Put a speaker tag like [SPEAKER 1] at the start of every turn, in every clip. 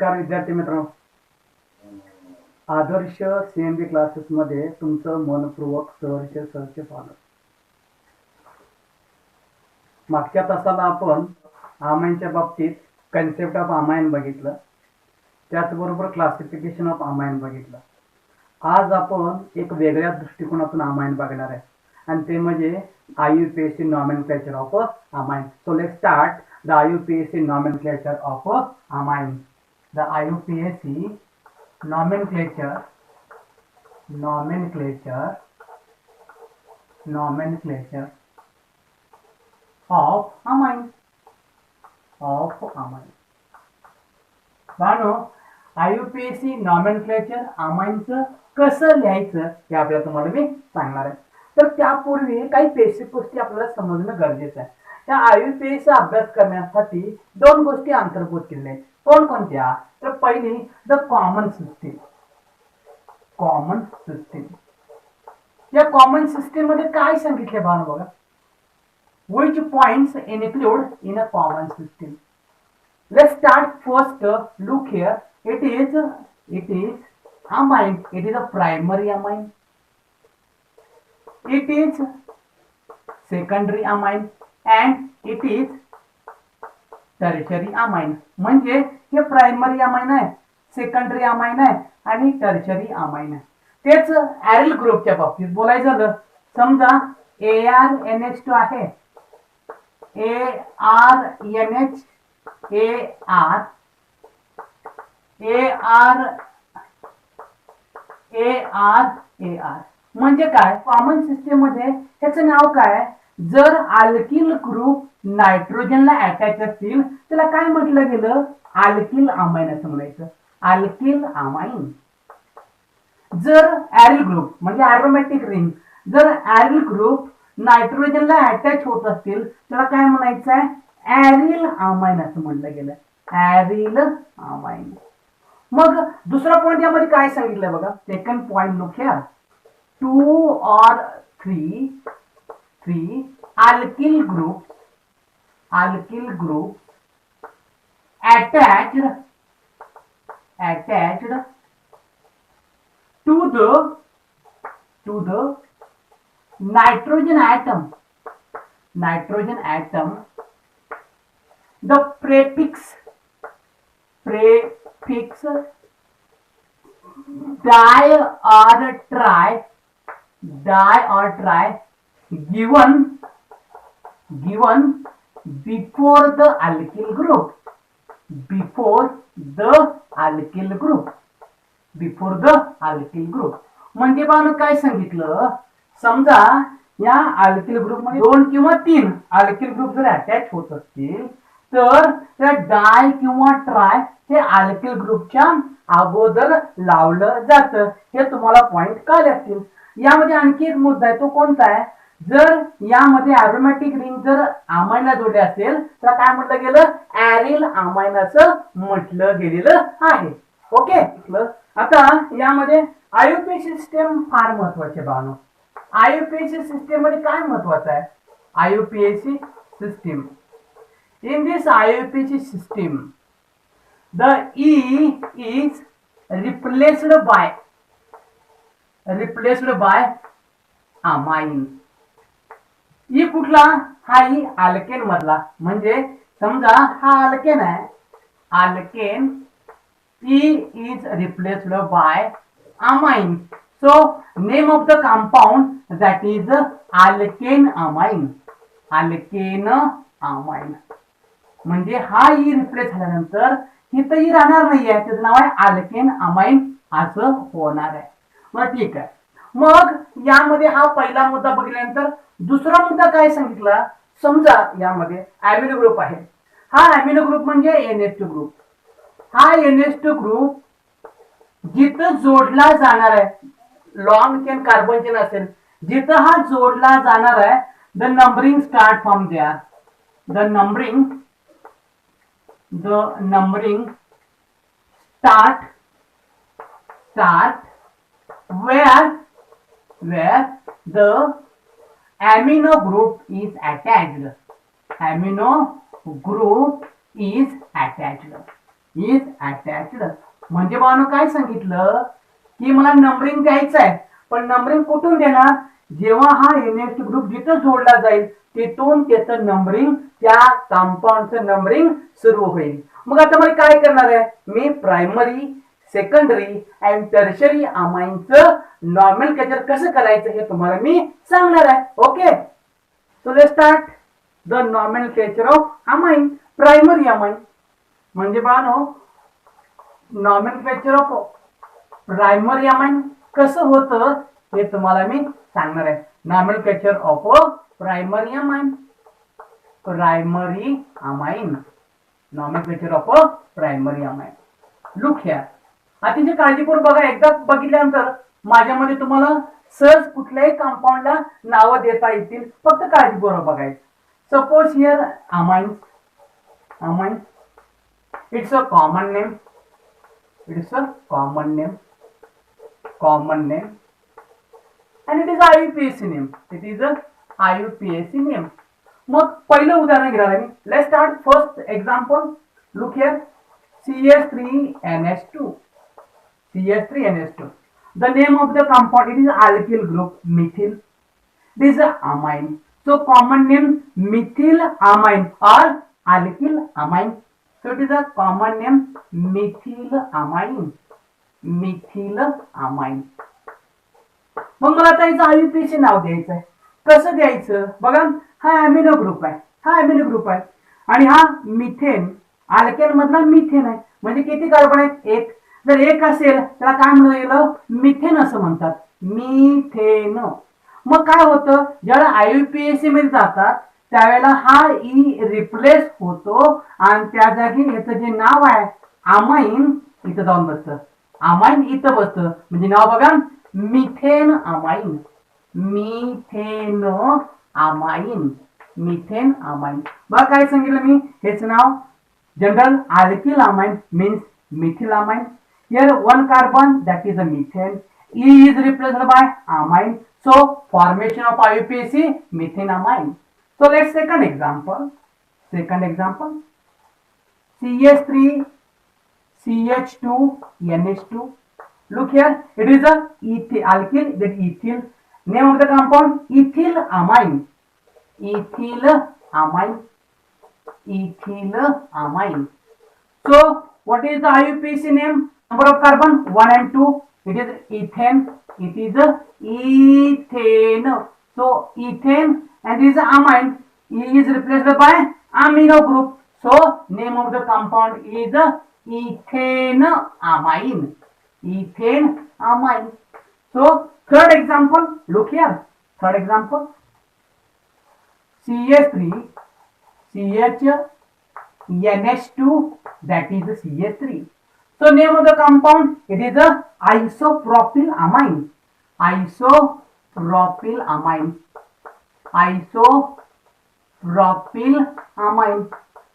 [SPEAKER 1] नमस्कार विद्यार्थी मित्रांनो, आदर्श CMB क्लासेसमध्ये तुमचं मनपूर्वक सहर्ष स्वागत. मागच्या तासाला आपण अमाईनच्या बाबतीत कन्सेप्ट ऑफ अमाईन बघितलं, त्याचबरोबर क्लासिफिकेशन ऑफ अमाईन बघितलं. आज आपण एक वेगळ्या दृष्टिकोनातून अमाईन बघणार आहे आणि ते म्हणजे IUPAC nomenclature of amine. So let's start the IUPAC nomenclature of amine. The IUPAC nomenclature of amine. Bano IUPAC nomenclature अमाईनचं कसं लिहायचं हे आपल्याला तुम्हाला मी सांगणार आहे. तर त्यापूर्वी काही बेसिक गोष्टी आपल्याला समजणं गरजेचं आहे. त्या IUPACचा अभ्यास करण्यासाठी दोन गोष्टी अंतर्भूत केल्या आहेत. कोणकोणत्या? तर पहिली द कॉमन सिस्टीम. या कॉमन सिस्टीम मध्ये काय सांगितले बाण बघा. which points include in a common system. Let's start first. Look here. It is amine. It is a primary amine. It is secondary amine and it is tertiary amine. म्हणजे हे primary amine आहे, secondary amine आहे आणि tertiary amine आहे. तेच aryl ग्रुपच्या बाबतीत बोलायचं झालं, समजा ArNH2 आहे, ArNH, AR म्हणजे काय? कॉमन सिस्टीम मध्ये त्याचं नाव काय? जर अल्किल ग्रुप नायट्रोजनला अटॅच असतील त्याला काय म्हटलं गेलं? अल्किल अमाइन असं म्हणायचं, अल्किल अमाइन. जर एरिल ग्रुप म्हणजे एरोमॅटिक रिंग, जर एरिल ग्रुप नायट्रोजनला अटॅच होत असतील त्याला काय म्हणायचं आहे? एरिल अमाइन असं म्हटलं गेलं, एरिल अमाइन. मग दुसरा पॉइंट यामध्ये काय सांगितलंय बघा. Second point look here. 2 or 3 alkyl groups attached to the nitrogen atom. The prefix di or tri given before the alkyl group. म्हणजे बाण काय सांगितलं, समजा या अल्किल ग्रुप मध्ये 2 किंवा 3 अल्किल ग्रुप जर अटॅच होत असतील तर त्या डाय किंवा ट्राय हे अल्किल ग्रुपच्या अगोदर लावलं जातं. हे तुम्हाला पॉइंट कळले असतील. यामध्ये आणखी एक मुद्दा आहे, तो कोणता आहे? जर यामध्ये अरोमॅटिक रिंग जर अमाईनला जोडले असेल तर काय म्हटलं गेलं? एरिल अमाइन असं म्हटलं गेलेलं आहे. ओके. आता यामध्ये IUPAC सिस्टीम फार महत्वाचे बानो. IUPAC सिस्टीम मध्ये काय महत्वाचं आहे? IUPAC system. In this IUPAC system, the E is replaced by amine. E कुठला? हा ही अल्केन मधला. म्हणजे समजा हा अल्केन आहे, alkane. E is replaced by amine. So name of the compound that is alkane amine. म्हणजे हा ई रिप्लेस झाल्यानंतर इथंही राहणार नाहीये, त्याचं नाव आहे अल्केन अमाइन असं होणार आहे. मग ठीक आहे. मग यामध्ये हा पहिला मुद्दा बघितल्यानंतर दुसरा मुद्दा काय सांगितला, समजा यामध्ये अॅमिनो ग्रुप आहे. हा अॅमिनो ग्रुप म्हणजे NH2 ग्रुप. हा NH2 ग्रुप जिथं जोडला जाणार आहे, लॉन्ग चेन कार्बन चेन असेल, जिथं हा जोडला जाणार आहे, the numbering start from there. The numbering start where the amino group is attached. Is attached. म्हणजे बानो काय सांगितलं की मला नंबरिंग द्यायचं आहे, पण नंबरिंग कुठून देणार? जेव्हा हा NH2 ग्रुप जिथं जोडला जाईल तिथून त्याचं नंबरिंग, त्या कंपाऊंडचं नंबरिंग सुरू होईल. मग आता मला काय करणार आहे, मी प्रायमरी, सेकंडरी अँड टर्शरी अमाइनचं नॉमेनक्लेचर कसं करायचं हे तुम्हाला मी सांगणार आहे. Okay, so let's start the nomenclature of amine. Primary amine म्हणजे बानो नॉमेनक्लेचर ऑफ प्रायमरी अमाइन कसं होतं हे तुम्हाला मी सांगणार आहे. Nomenclature of primary amine, primary amine, nomenclature of primary amine. Look here, अतिशय काळजीपूर्वक बघा. एकदा बघितल्यानंतर माझ्यामध्ये तुम्हाला सहज कुठल्याही कंपाऊंडला नाव देता येतील, फक्त काळजीपूर्वक बघायचं. Suppose here amine, amine it's a common name, it's a common name, common name, and it is IUPAC name, it is a IUPAC name. मग पहिलं उदाहरण घेणार आहे. Let's start first example. Look here, CH3NH2, CH3NH2. The name of the compound, it is alkyl group methyl. This is amine, so common name methyl amine or alkyl amine. So it is a common name methyl amine, methyl amine. मग मला आता याचं IUPAC नाव द्यायचं आहे. कसं द्यायचं बघा, हा अमिनो ग्रुप आहे, हा अमिनो ग्रुप आहे आणि हा मिथेन, अल्केन मधला मिथेन आहे. म्हणजे किती कार्बन आहेत? एक. जर एक असेल त्याला काय म्हणलं गेलं? मिथेन असं म्हणतात, मिथेन. मग काय होतं, ज्यावेळेला IUPAC मध्ये जातात त्यावेळेला हा ई रिप्लेस होतो आणि त्या जागी याचं जे नाव आहे अमाइन इथं जाऊन बसतं. अमाइन इथं बसतं म्हणजे नाव बघा, methane amine, methane amine, methane amine. बघा काय सांगितलं मी, हेच नाव general alkyl amine means methyl amine. Here one carbon, that is a methane. E is replaced by amine, so formation of IUPAC methane amine. So let's take an example. Second example, CH3 CH2NH2. Look here, it is a alkyl, that ethyl. Name of the compound ethyl amine, ethyl amine, ethyl amine. So what is the IUPAC name? Number of carbon 1 and 2. It is ethane, it is a ethane. So ethane and this amine, E is replaced by amino group. So name of the compound is ethane amine, ethane amine. So third example, look here, third example, CH3 CHNH2, that is the CH3. So name of the compound, it is a isopropyl amine, isopropyl amine, isopropyl amine.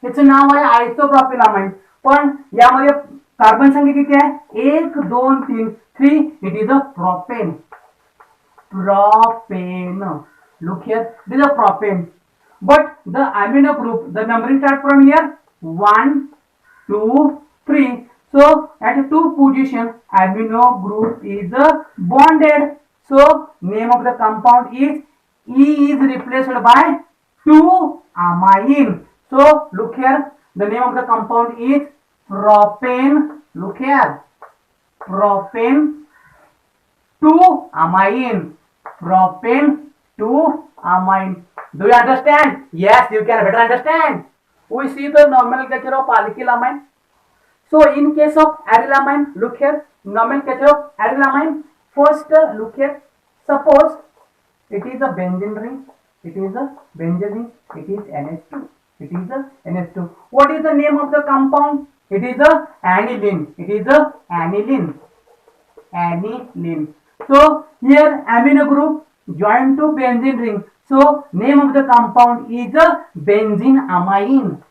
[SPEAKER 1] याचं नाव आहे isopropyl amine. पण यामध्ये carbon संख्या किती आहे? 1 2 3 3. It is a propane, propane. Look here, it is a propane. But the amino group, the numbering start from here 1 2 3. So at 2 position amino group is bonded. So name of the compound is E is replaced by 2 amine. So look here, the name of the compound is propane. Look here, propane 2 amine, propane 2 amine. Do you understand? Yes, you can better understand. We see the nomenclature of alkyl amine. So in case of aryl amine, look here, nomenclature of aryl amine. First look here, suppose it is a benzene ring, it is a benzene ring, it is NH2, it is a NH2. What is the name of the compound? It is a aniline, it is a aniline, aniline. So here amino group joined to benzene ring. So name of the compound is a benzene amine,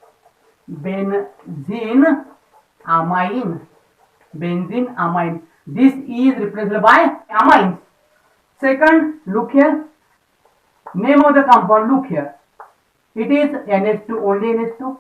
[SPEAKER 1] benzene amine, benzene amine. This is replaced by amine. Second, look here, name of the compound, look here, it is NH2, only NH2.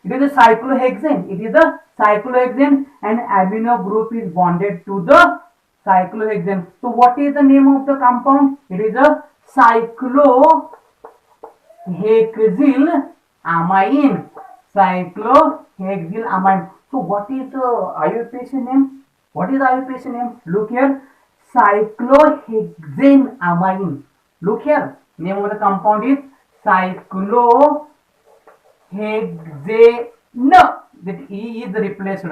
[SPEAKER 1] It is a cyclohexane. It is a cyclohexane, and amino group is bonded to the cyclohexane. So what is the name of the compound? It is a cyclohexyl amine. Cyclohexyl amine. So what is the IUPAC name? What is IUPAC name? Look here. Cyclohexane amine. Look here. Name of the compound is cyclohexane. That E is replaced.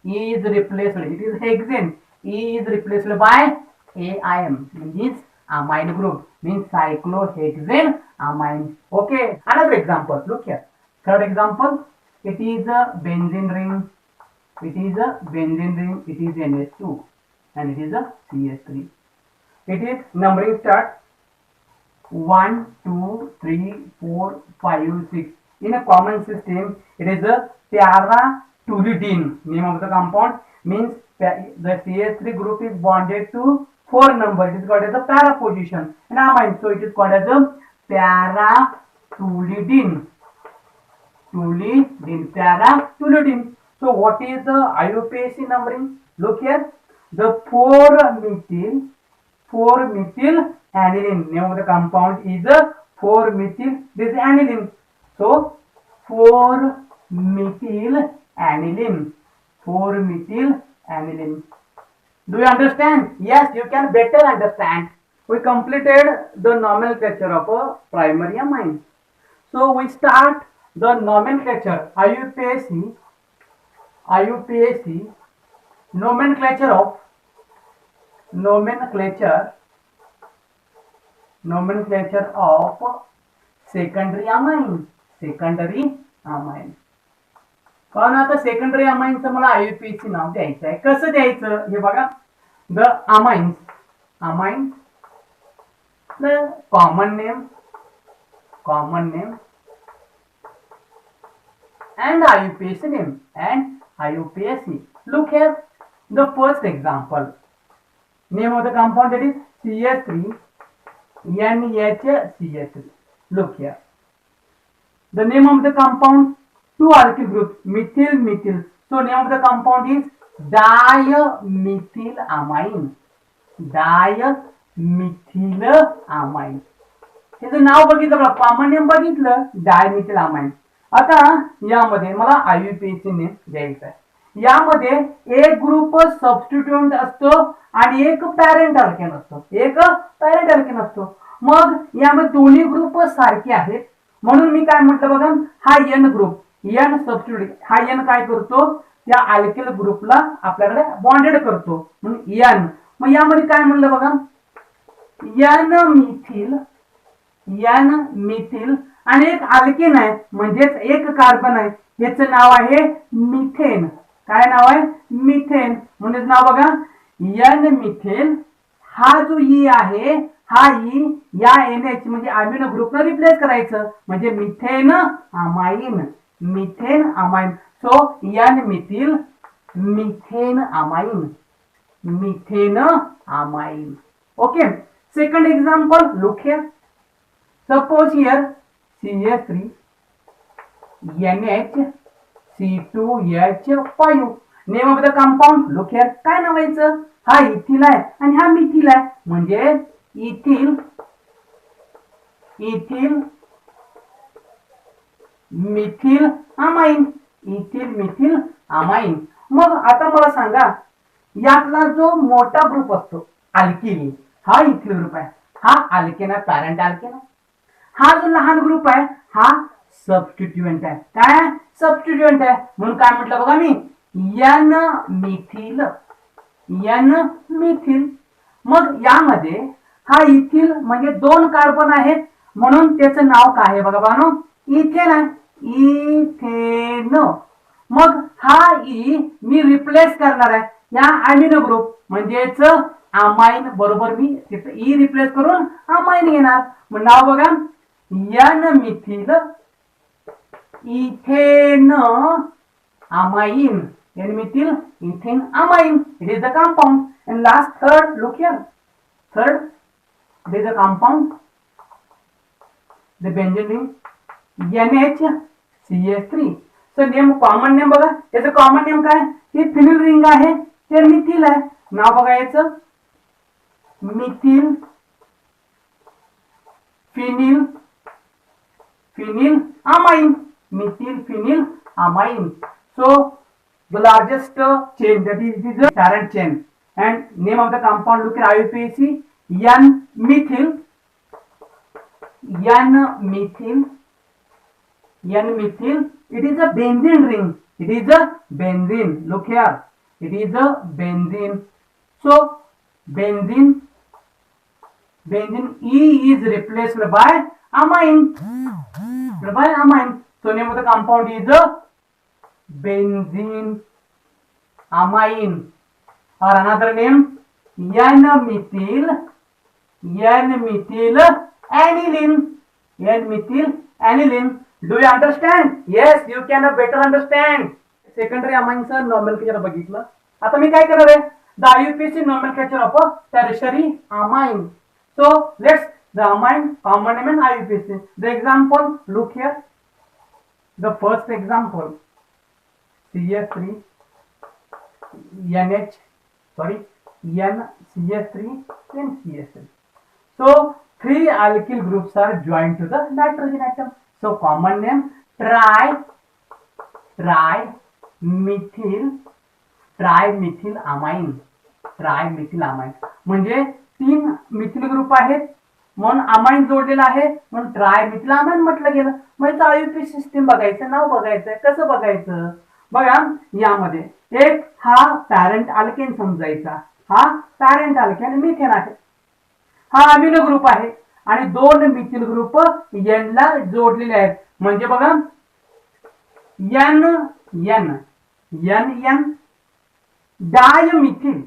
[SPEAKER 1] E is replaced. It is hexane. E is replaced by AIM. Means amine group. Means cyclohexane amine. Okay. Another example. Look here. Third example. It is a benzene ring. It is a benzene ring. It is NH2. And it is a CH3. It is numbering start 1, 2, 3, 4, 5, 6. In a common system, it is a para-toluidine. Name of the compound means the CH3 group is bonded to 4 number. It is called as a para position. And amine, so it is called as a para-toluidine. Para-toluidine. So what is the IUPAC numbering? Look here. The 4-methyl aniline. Name of the compound is a 4-methyl. This is aniline. So 4-methyl aniline. 4-methyl aniline. Do you understand? Yes, you can better understand. We completed the nomenclature of a primary amine. So we start the nomenclature. IUPAC nomenclature of secondary amine. कारण आता secondary अमाइनचं मला IUPAC नाव द्यायचं आहे. कसं द्यायचं हे बघा. The amines the common name and IUPAC name and IUPAC. Look here. The first example. Name of the compound, that is CH3 NHCH3. Look here. The name of the compound, 2 alkyl groups, methyl. So name of the compound is dimethylamine. त्याचं नाव बघितलं, common name बघितलं, डायमिथिलामाइन. आता यामध्ये मला IUPAC name द्यायचं आहे. यामध्ये एक ग्रुप सबस्टिट्यूएंट असतो आणि एक पॅरेंट अल्केन असतो. मग यामध्ये दोन्ही ग्रुप सारखे आहेत, म्हणून मी काय म्हटलं बघा, हा N ग्रुप, N सबस्टिट्यूट, हा N काय करतो, त्या अल्किल ग्रुपला आपल्याकडे बॉन्डेड करतो, म्हणून N. मग यामध्ये काय म्हणलं बघा, N मिथिल आणि एक अल्केन आहे, म्हणजेच एक कार्बन आहे, याचं नाव आहे मिथेन. काय नाव आहे? मिथेन. म्हणजे नाव बघा, N मिथेन. हा जो E आहे, हा E या NH म्हणजे अमिनो ग्रुपला रिप्लेस करायचं, म्हणजे methane amine. So N methyl methane amine. Okay. Second example, look here. Suppose here CH3 NH2H5. Name of the compound, look here. काय नावायचं? हा इथिल आहे आणि हा मिथिल आहे, म्हणजे इथिल मिथिल अमाइन. मग आता मला सांगा, यातला जो मोठा ग्रुप असतो अल्किल, हा इथिल ग्रुप आहे, हा अल्केन आहे, पॅरेंट अल्केन आहे. हा जो लहान ग्रुप आहे, हा सबस्टिट्यूएंट आहे. काय सबस्टिट्यूएंट आहे, म्हणून काय म्हटलं बघा मी, N मिथिल. मग यामध्ये हा इथिल म्हणजे 2 कार्बन आहेत, म्हणून त्याचं नाव काय आहे बघा बानो, इथेन आहे, इथेन. मग हा E मी रिप्लेस करणार आहे या अमिनो ग्रुप, म्हणजेच अमाइन बरोबर मी तिथे E रिप्लेस करून अमाइन घेणार. मग नाव बघा, N methyl ethane amine. N methyl ethane amine. It is the compound. And last, third, look here. Third, it is the compound, the benzene ring NHCH3. So name common name बघा, याचं common name काय, ही phenyl ring आहे, हे methyl आहे. नाव बघा याचं, methyl phenyl phenyl amine, methyl phenyl amine. So the largest chain, that is the parent chain, and name of the compound, look at IUPAC, N-methyl, N-methyl, N-methyl. It is a benzene ring. It is a benzene. Look here. It is a benzene. So benzene E is replaced by amine. By amine. So name of the compound is a benzene amine, or another name N-methyl aniline. N-methyl aniline. Do you understand? Yes, you can better understand. Secondary amines nomenclature बघितलं. आता मी काय करणार आहे, the IUPAC nomenclature of a tertiary amine. So let's the amine common name and IUPAC. The example, look here. The first example, CH3 NH, sorry, NCH3 then CH3. So three alkyl groups are joined to the nitrogen atom. So common name trimethyl amine. म्हणजे तीन methyl group आहेत म्हणून amine जोडलेला आहे म्हणून ट्रायमिथिल amine म्हटलं गेलं. म्हणजे आयुपी सिस्टीम बघायचं, नाव बघायचं, कसं बघायचं बघा. यामध्ये एक हा पॅरेंट अल्केन समजायचा, हा पॅरेंट अल्केन मिथेन आहे, हा अमिनो ग्रुप आहे आणि दोन मिथिल ग्रुप एन ला जोडलेले आहेत. म्हणजे बघा N N N N dimethyl,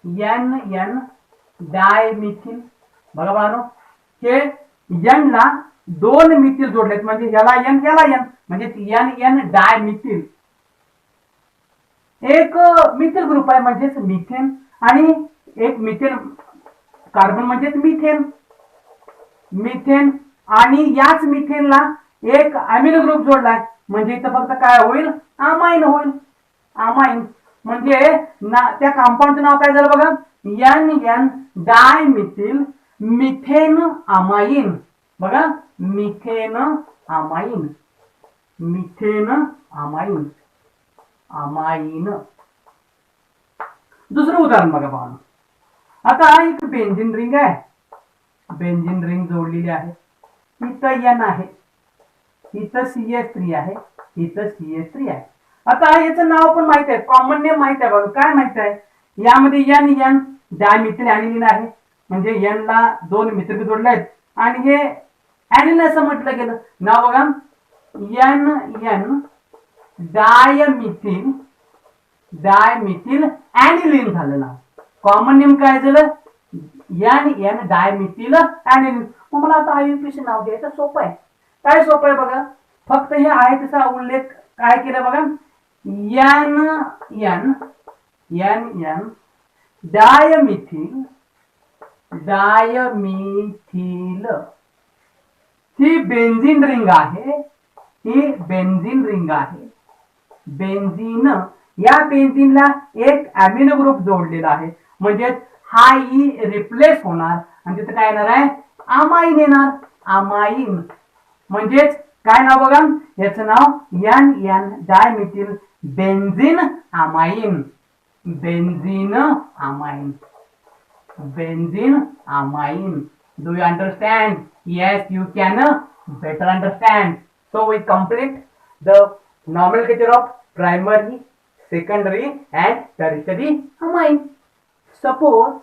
[SPEAKER 1] N N dimethyl. बघा बाळांनो, हे एन ला दोन मिथिल जोडलेत म्हणजे याला एन म्हणजे एन एन डायमिथिल. एक मिथिल ग्रुप आहे म्हणजेच मिथेन आणि एक मिथेन कार्बन म्हणजेच मिथेन आणि याच मिथेनला एक अमिनो ग्रुप जोडलाय म्हणजे इथं फक्त काय होईल, अमाइन होईल. अमाइन म्हणजे त्या कंपाऊंडचं नाव काय झालं बघा, N N dimethyl methane amine. बघा मिथेन अमाइन, अमाइन. दुसरं उदाहरण बघा पाहून. आता एक बेंझिन रिंग आहे, बेंझिन रिंग जोडलेली आहे. इथं एन आहे, इथं CH3 आहे, इथं CH3 आहे. आता याचं नाव पण माहित आहे, कॉमन नेम माहित आहे बघा. काय माहित आहे, यामध्ये एन एन डायमिथिल ॲनिलीन आहे म्हणजे एन ला दोन मित्र जोडले आहेत आणि हे ॲनिलीन असं म्हटलं गेलं. नाव बघा एन एन डायमिथिल ॲनिलीन झालं नाव. कॉमन नेम काय झालं, एन एन डायमिथिल ॲनिलीन. मग मला आता आयुपीसी नाव द्यायचं सोपं आहे. काय सोपं आहे बघा, फक्त हे आहे त्याचा उल्लेख काय केलं बघा, एन एन डायमिथिल. ही बेंझिन रिंग आहे, ही बेंझिन रिंग आहे. बेंझिन, या बेंझिनला एक अमिनो ग्रुप जोडलेला आहे म्हणजे हा ई रिप्लेस होणार आणि तिथे काय येणार आहे, अमाइन येणार. अमाइन म्हणजेच काय नाव बघा, याचं नाव N N dimethyl benzene amine. Benzene amine, benzene amine. Do you understand? Yes, you can better understand. So we complete the nomenclature of primary, secondary and tertiary amine. Suppose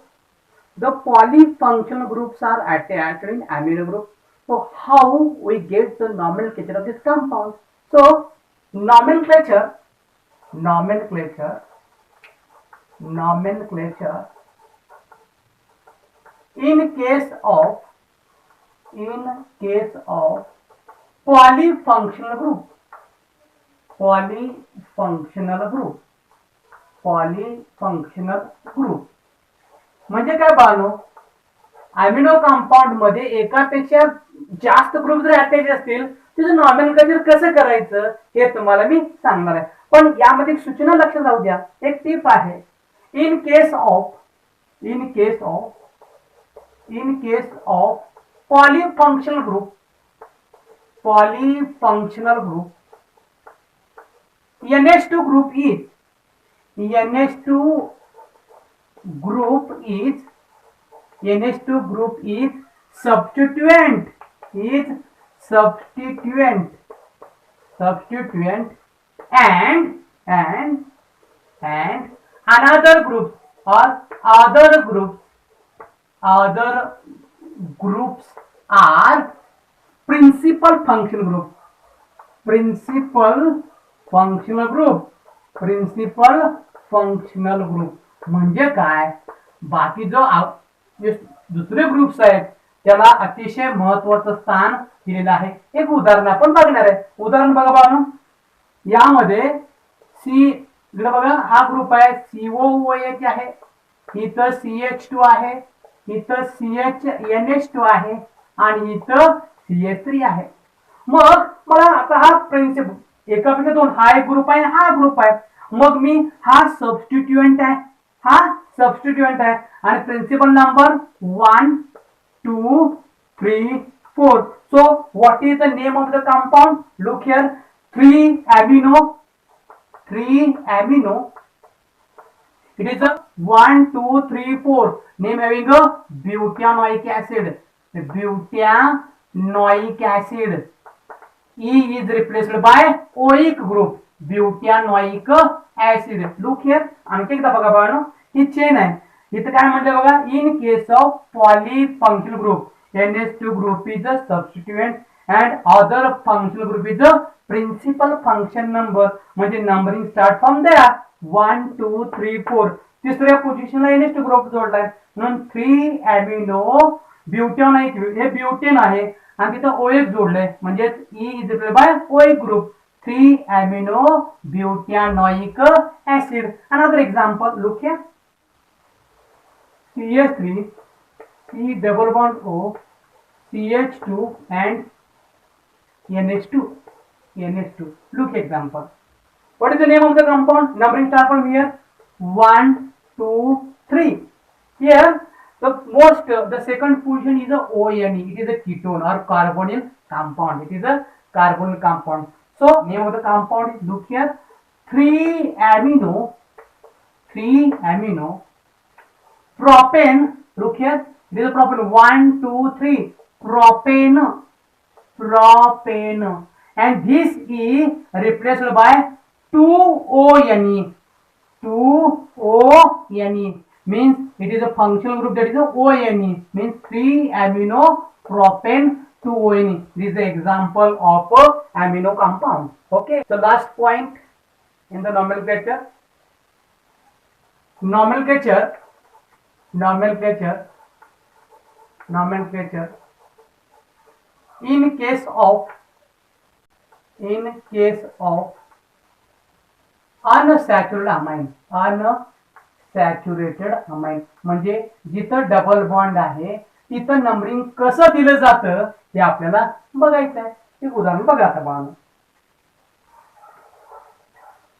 [SPEAKER 1] the polyfunctional groups are attached in amino group. So how we get the nomenclature of this compound? So nomenclature in case of polyfunctional group म्हणजे काय बाळांनो, amino compound मध्ये एकापेक्षा जास्त group जर attach असतील त्याचं nomenclature कसं करायचं हे तुम्हाला मी सांगणार आहे. पण यामध्ये एक सूचना लक्षात राहू द्या, एक टिप आहे. In case of polyfunctional group NH2 group is substituent and another group or other groups are principal functional group. म्हणजे काय, बाकी जो दुसरे ग्रुप्स आहेत त्याला अतिशय महत्वाचं स्थान दिलेलं आहे. एक उदाहरण आपण बघणार आहे. उदाहरण बघा बाळांनो, यामध्ये बघा हा ग्रुप आहे COOH आहे, इथं CH2 आहे, इथं NH2 आहे आणि इथं CH3 आहे. मग मला आता हा प्रिन्सिपल एकापेक्षा दोन हा एक ग्रुप आहे, हा ग्रुप आहे. मग मी हा सबस्टिट्यूएंट आहे आणि principal number 1 2 3 4. So what is the name of the compound? Look here, 3 amino. It is a 1 2 3 4 name having a butanoic acid. E is replaced by OIC group, butanoic acid. Look here, आणखी एकदा बघा बाळांनो, ही chain आहे. इथं काय म्हटलं बघा, in case of polyfunctional group NH2 group is a substituent and other functional group is a principal function number. म्हणजे नंबरिंग स्टार्ट फ्रॉम देयर 1 2 3 4. तिसऱ्या पोझिशनला NH2 ग्रुप जोडलाय म्हणून 3 अमिनो ब्युटानोइक, हे ब्युटेन आहे आणि तिथं OH जोडलंय म्हणजे E is replaced by OH group 3 amino butanoic acid. Another example, look here, CH3, C double bond O, CH2 and NH2. Look example. What is the name of the compound? Numbering start from here 1 2 3. Here the second position is a ONE. It is a ketone or carbonyl compound. It is a carbonyl compound. So name of the compound is, look here, 3 amino propane. Look here, this is a propane 1 2 3 propane, and this is replaced by 2ONE. Means it is a functional group, that is a ONE, means 3 amino propane 2ONE. This is the example of a amino compound. Okay, the last point in the nomenclature. In case of unsaturated amine, म्हणजे जिथं double bond आहे तिथं numbering कसं दिलं जातं हे आपल्याला बघायचं आहे. एक उदाहरण बघा आता बाळांनो,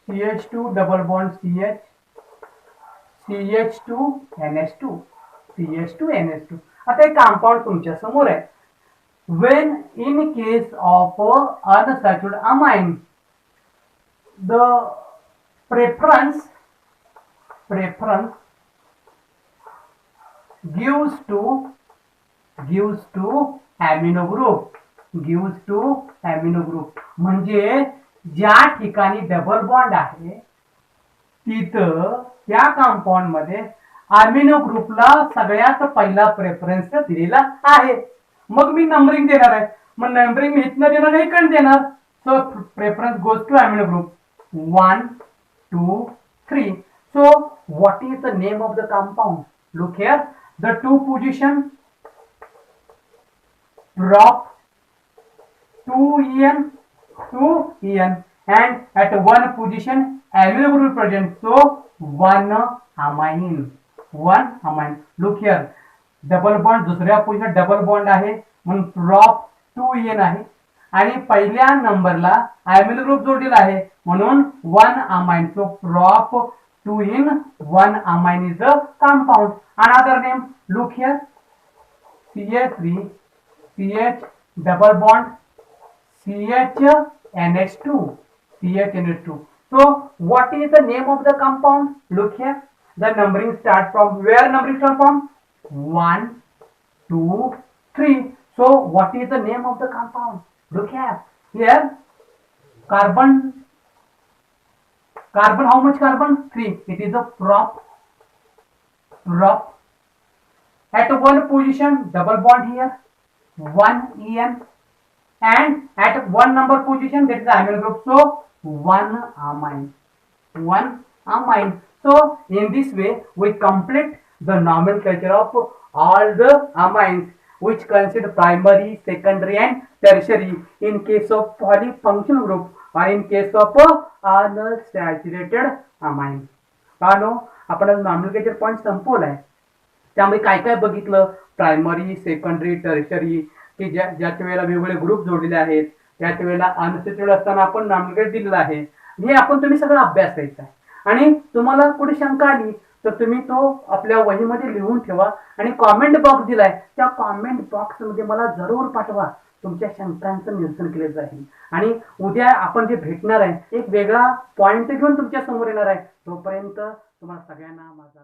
[SPEAKER 1] CH2 double bond CH, CH2 NH2. आता एक कंपाऊंड तुमच्या समोर आहे. When in case of unsaturated amine, the preference gives to amino group. म्हणजे ज्या ठिकाणी डबल बॉन्ड आहे तिथं त्या कंपाऊंड मध्ये अमिनो ग्रुपला सगळ्यात पहिला प्रेफरन्स दिलेला आहे. मग मी नंबरिंग देणार आहे, मग नंबरिंग मी इथनं देणार नाही, इकडे देणार. So preference goes to amino group 1 2 3. So what is the name of the compound? Look here, the two position prop 2En and at one position amino group present, so one amine. Look here, double bond दुसऱ्या position double bond आहे म्हणून prop 2n आहे आणि पहिल्या नंबरला amino group जोडलेला आहे म्हणून 1 amine. So prop 2 in 1 amine is a compound. Another name look here CH3 CH double bond CHNH2 CHNH2. So what is the name of the compound? Look here, the numbering start from where? Numbering start from 1 2 3. So what is the name of the compound? Look here carbon how much carbon? 3. It is a prop. At one position double bond here 1 en, and at one number position that is the amino group, so 1 amine. So in this way we complete the nomenclature of all the amines which consist primary, secondary and tertiary in case of polyfunctional group or in case of unsaturated amine. आपण nomenclature point संपवलाय. त्यामुळे काय काय बघितलं? Primary, secondary, tertiary की ज्याच्या वेळेला वेगवेगळे group जोडलेले आहेत, त्याच्या वेळेला अनसेच्युरेटेड असताना आपण नामकरण दिलेलं आहे. हे आपण तुम्ही सगळं अभ्यास करायचा आहे आणि तुम्हाला कुठे शंका आली तर तुम्ही तो आपल्या वहीमध्ये लिहून ठेवा आणि कॉमेंट बॉक्स दिलाय त्या कॉमेंट बॉक्समध्ये मला जरूर पाठवा. तुमच्या शंकांचं निरसन केलं जाईल आणि उद्या आपण जे भेटणार आहे एक वेगळा पॉइंट घेऊन तुमच्या समोर येणार आहे. तोपर्यंत तुम्हाला सगळ्यांना माझा